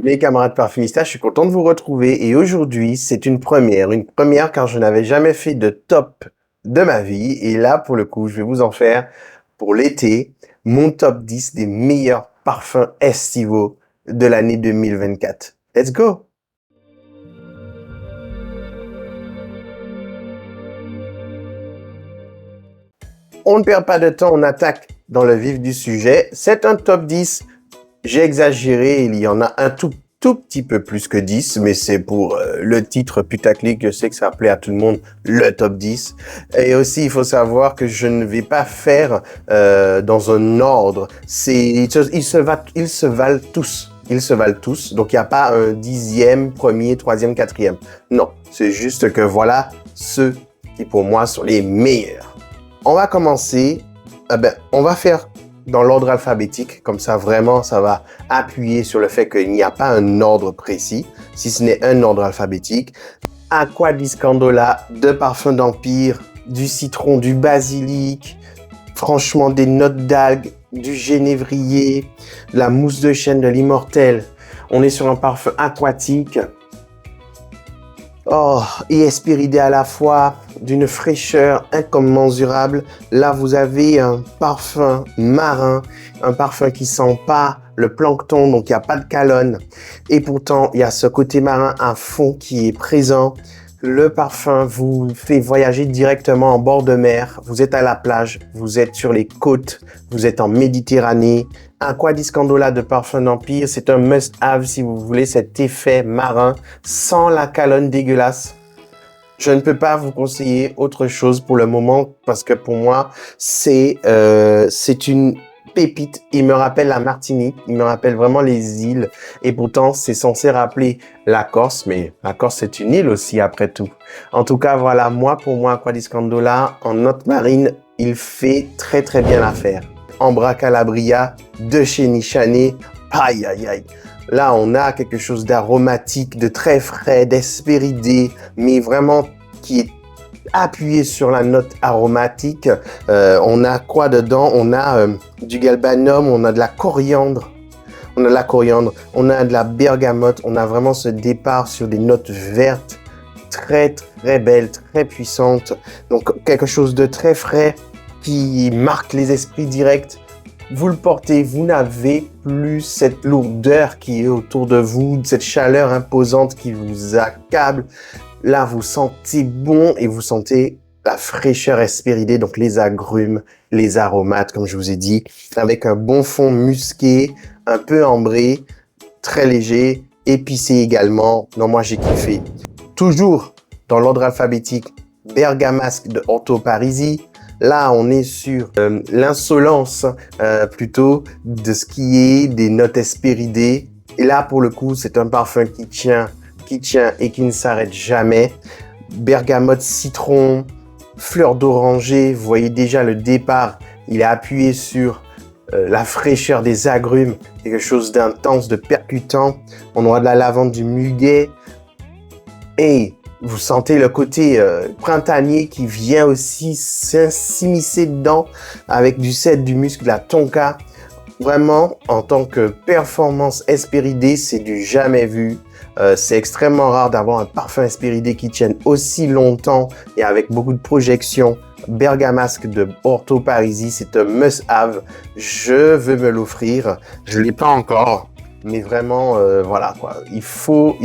Mes camarades parfumistas, je suis content de vous retrouver et aujourd'hui, c'est une première. Une première car je n'avais jamais fait de top de ma vie et là, pour le coup, je vais vous en faire pour l'été, mon top 10 des meilleurs parfums estivaux de l'année 2024. Let's go! On ne perd pas de temps, on attaque dans le vif du sujet. C'est un top 10. J'ai exagéré, il y en a un tout petit peu plus que 10, mais c'est pour le titre putaclic, je sais que ça plaît à tout le monde, le top 10. Et aussi, il faut savoir que je ne vais pas faire dans un ordre. Ils se valent tous. Ils se valent tous. Donc, il n'y a pas un 10e, premier, 3e, 4e. Non, c'est juste que voilà ceux qui, pour moi, sont les meilleurs. On va commencer, on va faire dans l'ordre alphabétique, comme ça vraiment ça va appuyer sur le fait qu'il n'y a pas un ordre précis, si ce n'est un ordre alphabétique. Acqua di Scandola, de parfum d'Empire, du citron, du basilic, franchement des notes d'algues, du génévrier, la mousse de chêne de l'Immortel. On est sur un parfum aquatique. Oh, et espéridé à la fois, d'une fraîcheur incommensurable. Là, vous avez un parfum marin, un parfum qui sent pas le plancton, donc il n'y a pas de calone. Et pourtant, il y a ce côté marin à fond qui est présent. Le parfum vous fait voyager directement en bord de mer. Vous êtes à la plage, vous êtes sur les côtes, vous êtes en Méditerranée. Acqua di Scandola de Parfum d'Empire, c'est un must-have si vous voulez cet effet marin sans la calonne dégueulasse. Je ne peux pas vous conseiller autre chose pour le moment parce que pour moi, c'est une pépite. Il me rappelle la Martinique, il me rappelle vraiment les îles et pourtant c'est censé rappeler la Corse, mais la Corse c'est une île aussi après tout. En tout cas, voilà, pour moi, Acqua di Scandola en note marine, il fait très très bien l'affaire. Ambra Calabria de chez Nichane, aïe aïe aïe. Là, on a quelque chose d'aromatique, de très frais, d'espéridé, mais vraiment qui est appuyé sur la note aromatique. On a quoi dedans? On a du galbanum, on a de la coriandre. On a de la bergamote. On a vraiment ce départ sur des notes vertes, très très belles, très puissantes. Donc quelque chose de très frais qui marque les esprits directs. Vous le portez, vous n'avez plus cette lourdeur qui est autour de vous, cette chaleur imposante qui vous accable. Là, vous sentez bon et vous sentez la fraîcheur espéridée, donc les agrumes, les aromates, comme je vous ai dit, avec un bon fond musqué, un peu ambré, très léger, épicé également. Non, moi, j'ai kiffé. Toujours dans l'ordre alphabétique, Bergamasque de Orto Parisi. Là, on est sur l'insolence plutôt de ce qui est des notes espéridées. Et là, pour le coup, c'est un parfum qui tient et qui ne s'arrête jamais. Bergamote, citron, fleur d'oranger. Vous voyez déjà le départ. Il est appuyé sur la fraîcheur des agrumes. Quelque chose d'intense, de percutant. On aura de la lavande, du muguet. Et vous sentez le côté printanier qui vient aussi s'immiscer dedans avec du cèdre, du musc, de la tonka. Vraiment, en tant que performance espéridée, c'est du jamais vu. C'est extrêmement rare d'avoir un parfum espéridé qui tienne aussi longtemps et avec beaucoup de projection. Bergamasque de Orto Parisi, c'est un must-have. Je veux me l'offrir. Je l'ai pas encore. Mais vraiment, voilà quoi. Il faut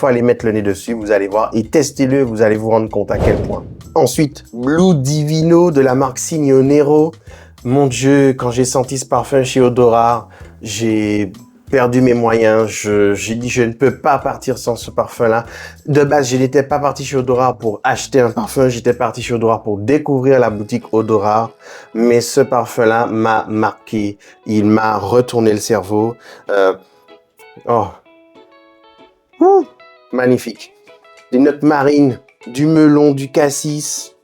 aller mettre le nez dessus, vous allez voir. Et testez-le, vous allez vous rendre compte à quel point. Ensuite, Blue Divino de la marque Signo Nero. Mon Dieu, quand j'ai senti ce parfum chez Odora, j'ai perdu mes moyens. J'ai dit, je ne peux pas partir sans ce parfum-là. De base, je n'étais pas parti chez Odora pour acheter un parfum. J'étais parti chez Odora pour découvrir la boutique Odora. Mais ce parfum-là m'a marqué. Il m'a retourné le cerveau. Magnifique. Des notes marines, du melon, du cassis,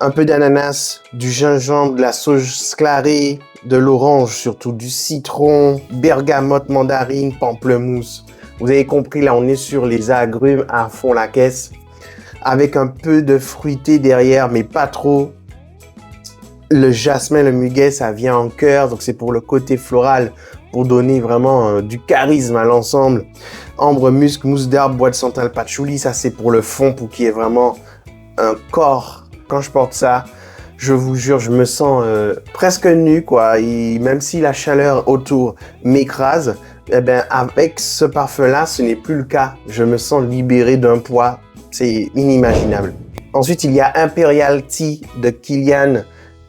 un peu d'ananas, du gingembre, de la sauge clarée, de l'orange, surtout du citron, bergamote, mandarine, pamplemousse. Vous avez compris, là, on est sur les agrumes à fond la caisse, avec un peu de fruité derrière, mais pas trop. Le jasmin, le muguet, ça vient en cœur, donc c'est pour le côté floral. pour donner vraiment du charisme à l'ensemble. Ambre, musc, mousse d'herbe, bois de santal, patchouli, ça c'est pour le fond, pour qu'il y ait vraiment un corps. Quand je porte ça, je vous jure, je me sens presque nu, quoi. Et même si la chaleur autour m'écrase, eh ben, avec ce parfum-là, ce n'est plus le cas. Je me sens libéré d'un poids. C'est inimaginable. Ensuite, il y a Imperial Tea de Kilian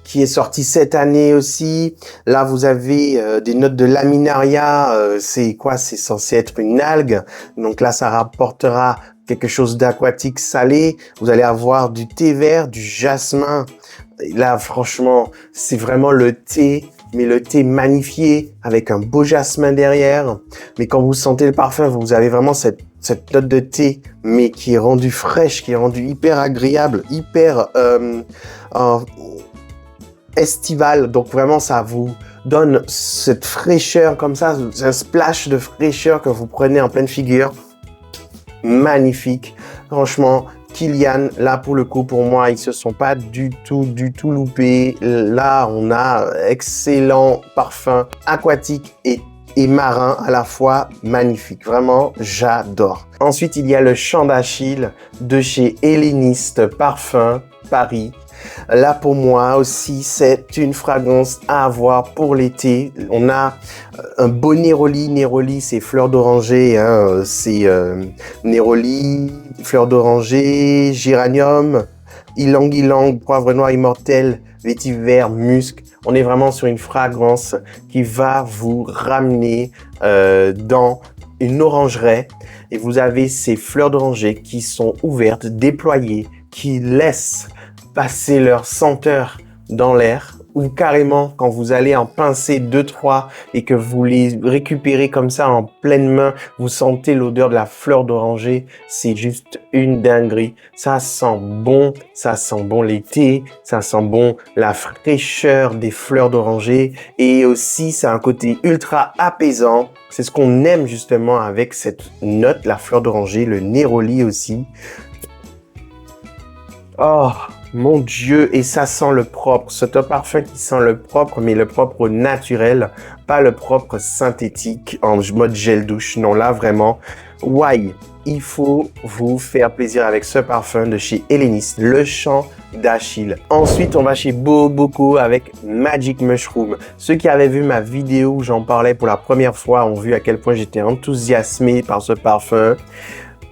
qui est sorti cette année aussi. Là, vous avez des notes de laminaria. C'est quoi? C'est censé être une algue. Donc là, ça rapportera quelque chose d'aquatique salé. Vous allez avoir du thé vert, du jasmin. Et là, franchement, c'est vraiment le thé, mais le thé magnifié avec un beau jasmin derrière. Mais quand vous sentez le parfum, vous avez vraiment cette note de thé, mais qui est rendue fraîche, qui est rendue hyper agréable, hyper estivale. Donc vraiment, ça vous donne cette fraîcheur comme ça, un splash de fraîcheur que vous prenez en pleine figure. Magnifique. Franchement, Kilian, là pour le coup, pour moi, ils se sont pas du tout loupés. Là, on a excellent parfum aquatique et marin à la fois, magnifique. Vraiment, j'adore. Ensuite, il y a le Chant d'Achille de chez Helléniste Parfum Paris. Là, pour moi aussi, c'est une fragrance à avoir pour l'été. On a un beau néroli. Néroli, c'est fleur d'oranger. Hein. C'est néroli, fleur d'oranger, géranium, ylang-ylang, poivre noir immortel, vétiver, musc. On est vraiment sur une fragrance qui va vous ramener dans une orangeraie. Et vous avez ces fleurs d'oranger qui sont ouvertes, déployées, qui laissent passer leur senteur dans l'air, ou carrément quand vous allez en pincer 2-3 et que vous les récupérez comme ça en pleine main, vous sentez l'odeur de la fleur d'oranger, c'est juste une dinguerie. Ça sent bon l'été, ça sent bon la fraîcheur des fleurs d'oranger et aussi ça a un côté ultra apaisant. C'est ce qu'on aime justement avec cette note, la fleur d'oranger, le néroli aussi. Oh mon Dieu, et ça sent le propre. C'est un parfum qui sent le propre, mais le propre naturel, pas le propre synthétique en mode gel douche. Non, là vraiment, why? Il faut vous faire plaisir avec ce parfum de chez Helléniste, le Chant d'Achille. Ensuite, on va chez Boboko avec Magic Mushroom. Ceux qui avaient vu ma vidéo où j'en parlais pour la première fois ont vu à quel point j'étais enthousiasmé par ce parfum.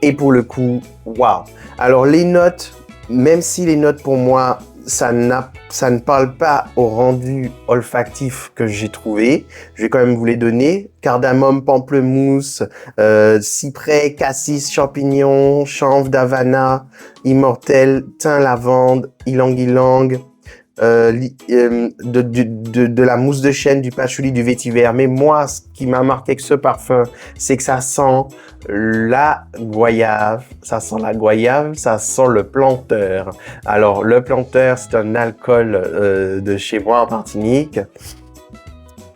Et pour le coup, waouh! Alors les notes, même si les notes pour moi, ça ne parle pas au rendu olfactif que j'ai trouvé, je vais quand même vous les donner. Cardamome, pamplemousse, cyprès, cassis, champignon, chanvre d'Havana, immortel, thym, lavande, ylang-ylang, de la mousse de chêne, du patchouli, du vétiver. Mais moi, ce qui m'a marqué avec ce parfum, c'est que ça sent la goyave, ça sent le planteur. Alors, le planteur, c'est un alcool de chez moi en Martinique.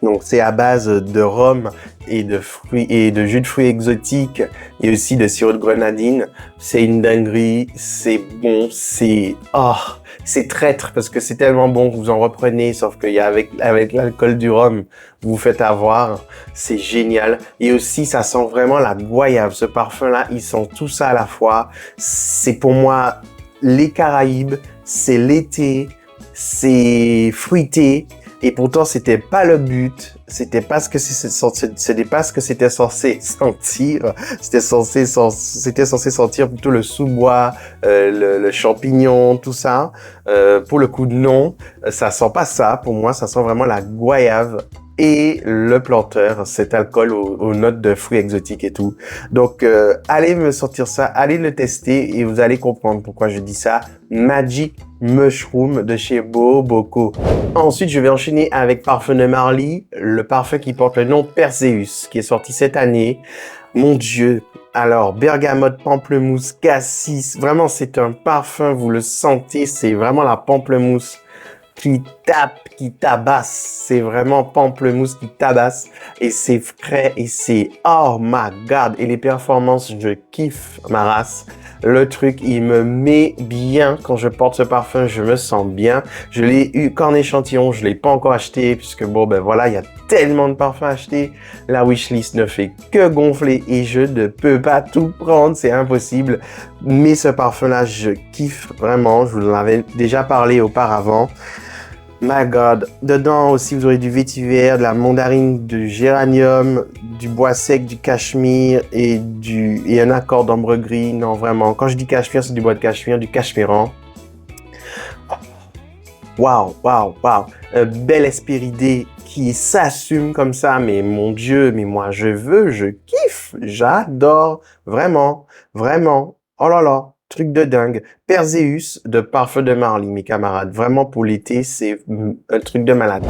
Donc, c'est à base de rhum et de fruits et de jus de fruits exotiques et aussi de sirop de grenadine. C'est une dinguerie, c'est bon, c'est traître parce que c'est tellement bon que vous en reprenez, sauf qu'il y a avec l'alcool du rhum, vous vous faites avoir. C'est génial. Et aussi, ça sent vraiment la goyave. Ce parfum-là, il sent tout ça à la fois. C'est pour moi les Caraïbes, c'est l'été, c'est fruité. Et pourtant, c'était pas le but. C'était pas ce que c'était pas ce que c'était censé sentir. C'était censé sentir plutôt le sous-bois, le champignon, tout ça. Pour le coup, non. Ça sent pas ça. Pour moi, ça sent vraiment la goyave et le planteur, cet alcool aux notes de fruits exotiques et tout. Donc, allez me sortir ça, allez le tester et vous allez comprendre pourquoi je dis ça. Magic Mushroom de chez Boboko. Ensuite, je vais enchaîner avec Parfum de Marly, le parfum qui porte le nom Perseus, qui est sorti cette année. Mon Dieu! Alors, bergamote, pamplemousse, cassis, vraiment c'est un parfum, vous le sentez, c'est vraiment la pamplemousse qui tape, qui tabasse. C'est vraiment pamplemousse qui tabasse. Et c'est frais et c'est oh my god. Et les performances, je kiffe ma race. Le truc, il me met bien quand je porte ce parfum. Je me sens bien. Je l'ai eu qu'en échantillon. Je l'ai pas encore acheté puisque bon, ben voilà, il y a tellement de parfums achetés. La wishlist ne fait que gonfler et je ne peux pas tout prendre, c'est impossible. Mais ce parfum-là, je kiffe vraiment. Je vous en avais déjà parlé auparavant. My God. Dedans aussi, vous aurez du vétiver, de la mandarine, du géranium, du bois sec, du cachemire et un accord d'ambre gris. Non, vraiment. Quand je dis cachemire, c'est du bois de cachemire, du cachemiran. Waouh, waouh, waouh. Un bel Hespéridé qui s'assume comme ça. Mais mon Dieu, mais moi, je kiffe. J'adore. Vraiment, vraiment. Oh là là. Truc de dingue. Perseus de Parfum de Marly, mes camarades. Vraiment, pour l'été, c'est un truc de malade.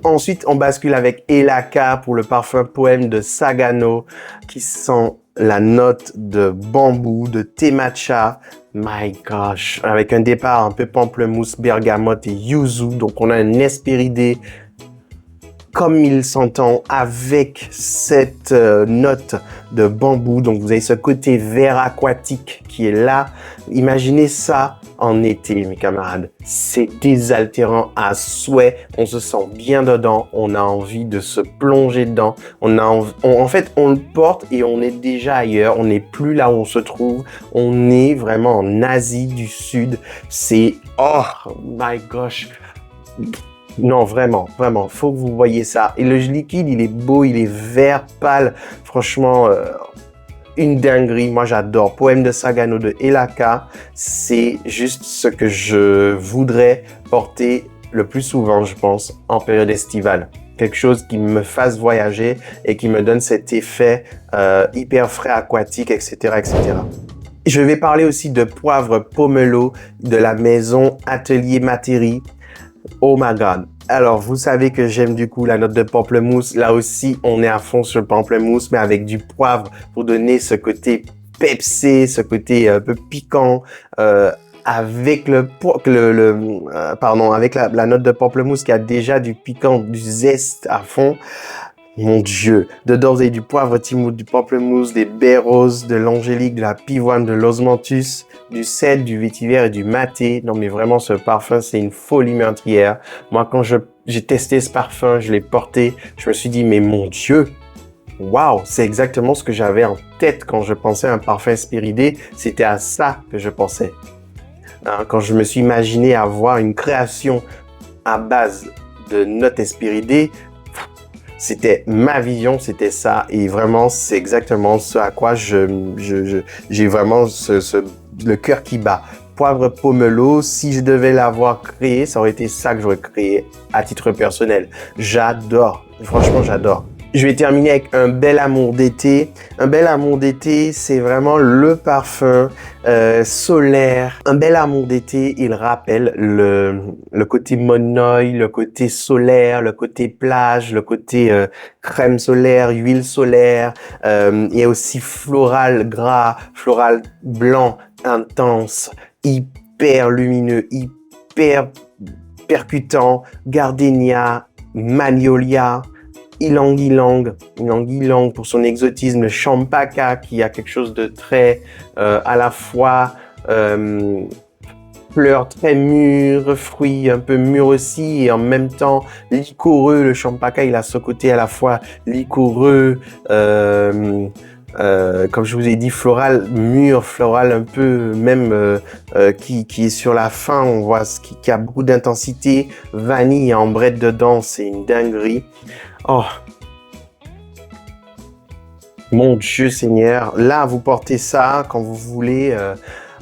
Ensuite, on bascule avec Elaka pour le parfum Poème de Sagano, qui sent la note de bambou, de thé matcha. My gosh. Avec un départ un peu pamplemousse, bergamote et yuzu. Donc, on a un Hespéridé comme il s'entend avec cette note de bambou. Donc, vous avez ce côté vert aquatique qui est là. Imaginez ça en été, mes camarades. C'est désaltérant à souhait. On se sent bien dedans. On a envie de se plonger dedans. En fait, on le porte et on est déjà ailleurs. On n'est plus là où on se trouve. On est vraiment en Asie du Sud. C'est... Oh my gosh. Non, vraiment, vraiment, faut que vous voyez ça. Et le liquide, il est beau, il est vert pâle. Franchement, une dinguerie. Moi, j'adore. Poème de Sagano de Elaka, c'est juste ce que je voudrais porter le plus souvent, je pense, en période estivale. Quelque chose qui me fasse voyager et qui me donne cet effet hyper frais aquatique, etc., etc. Je vais parler aussi de poivre pomelo de la maison Atelier Materi. Oh my God. Alors, vous savez que j'aime du coup la note de pamplemousse. Là aussi, on est à fond sur le pamplemousse, mais avec du poivre pour donner ce côté pepsé, ce côté un peu piquant, avec avec la note de pamplemousse qui a déjà du piquant, du zeste à fond. Mon Dieu, dedans vous avez du poivre timout, du pamplemousse, des baies roses, de l'angélique, de la pivoine, de l'osmanthus, du cèdre, du vétiver et du maté. Non mais vraiment ce parfum c'est une folie meurtrière. Moi quand j'ai testé ce parfum, je l'ai porté, je me suis dit mais mon Dieu, waouh, c'est exactement ce que j'avais en tête quand je pensais à un parfum Hespéridé, c'était à ça que je pensais. Hein, quand je me suis imaginé avoir une création à base de notes Hespéridé, c'était ma vision, c'était ça. Et vraiment, c'est exactement ce à quoi j'ai vraiment le cœur qui bat. Poivre pomelo, si je devais l'avoir créé, ça aurait été ça que j'aurais créé à titre personnel. J'adore. Franchement, j'adore. Je vais terminer avec un bel amour d'été. Un bel amour d'été, c'est vraiment le parfum solaire. Un bel amour d'été, il rappelle le côté monoï, le côté solaire, le côté plage, le côté crème solaire, huile solaire. Il y a aussi floral gras, floral blanc intense, hyper lumineux, hyper percutant, gardénia, magnolia. Ylang ylang pour son exotisme, le champaka qui a quelque chose de très à la fois fleurs très mûres, fruits un peu mûrs aussi et en même temps liquoreux. Le champaka il a ce côté à la fois liquoreux, comme je vous ai dit, floral mûr, floral un peu même qui est sur la fin, on voit qui a beaucoup d'intensité, vanille et ambrette dedans, c'est une dinguerie. Oh, mon Dieu Seigneur, là vous portez ça quand vous voulez,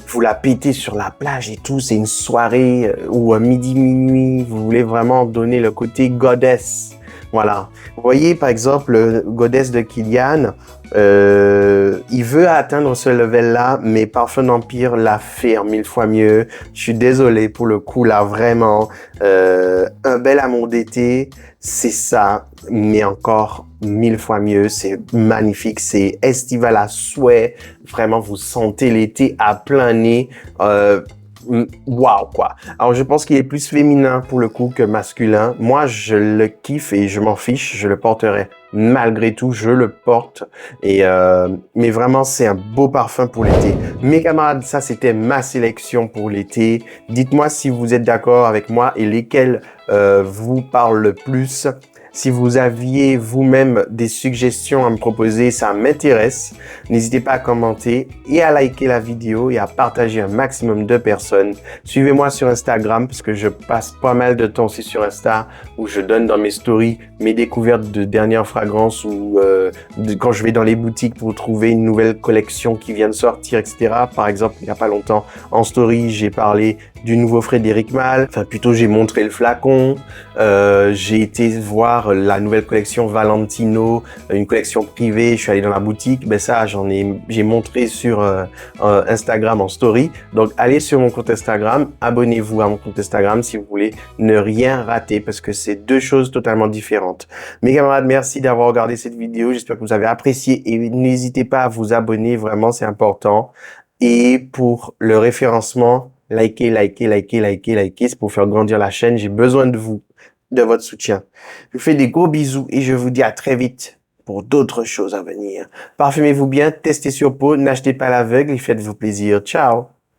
vous la pétez sur la plage et tout, c'est une soirée ou à midi minuit, vous voulez vraiment donner le côté goddess. Voilà. Vous voyez, par exemple, le Goddess de Kilian, il veut atteindre ce level-là, mais Parfum d'Empire l'a fait en 1000 fois mieux. Je suis désolé pour le coup, là, vraiment. Un bel amour d'été, c'est ça, mais encore 1000 fois mieux. C'est magnifique, c'est estival à souhait. Vraiment, vous sentez l'été à plein nez. Waouh, quoi. Alors, je pense qu'il est plus féminin pour le coup que masculin. Moi, je le kiffe et je m'en fiche. Je le porterai malgré tout. Je le porte. Et mais vraiment, c'est un beau parfum pour l'été. Mes camarades, ça, c'était ma sélection pour l'été. Dites-moi si vous êtes d'accord avec moi et lesquels vous parlent le plus. Si vous aviez vous-même des suggestions à me proposer, ça m'intéresse. N'hésitez pas à commenter et à liker la vidéo et à partager un maximum de personnes. Suivez-moi sur Instagram parce que je passe pas mal de temps aussi sur Insta où je donne dans mes stories mes découvertes de dernières fragrances ou quand je vais dans les boutiques pour trouver une nouvelle collection qui vient de sortir, etc. Par exemple, il n'y a pas longtemps, en story, j'ai parlé du nouveau Frédéric Malle. Enfin, plutôt, j'ai montré le flacon. J'ai été voir la nouvelle collection Valentino, une collection privée. Je suis allé dans la boutique. Ben ça, j'ai montré sur Instagram en story. Donc, allez sur mon compte Instagram. Abonnez-vous à mon compte Instagram si vous voulez ne rien rater parce que c'est deux choses totalement différentes. Mes camarades, merci d'avoir regardé cette vidéo. J'espère que vous avez apprécié et n'hésitez pas à vous abonner. Vraiment, c'est important. Et pour le référencement, likez, likez, likez, likez, likez. C'est pour faire grandir la chaîne. J'ai besoin de vous, de votre soutien. Je vous fais des gros bisous et je vous dis à très vite pour d'autres choses à venir. Parfumez-vous bien, testez sur peau, n'achetez pas à l'aveugle et faites-vous plaisir. Ciao!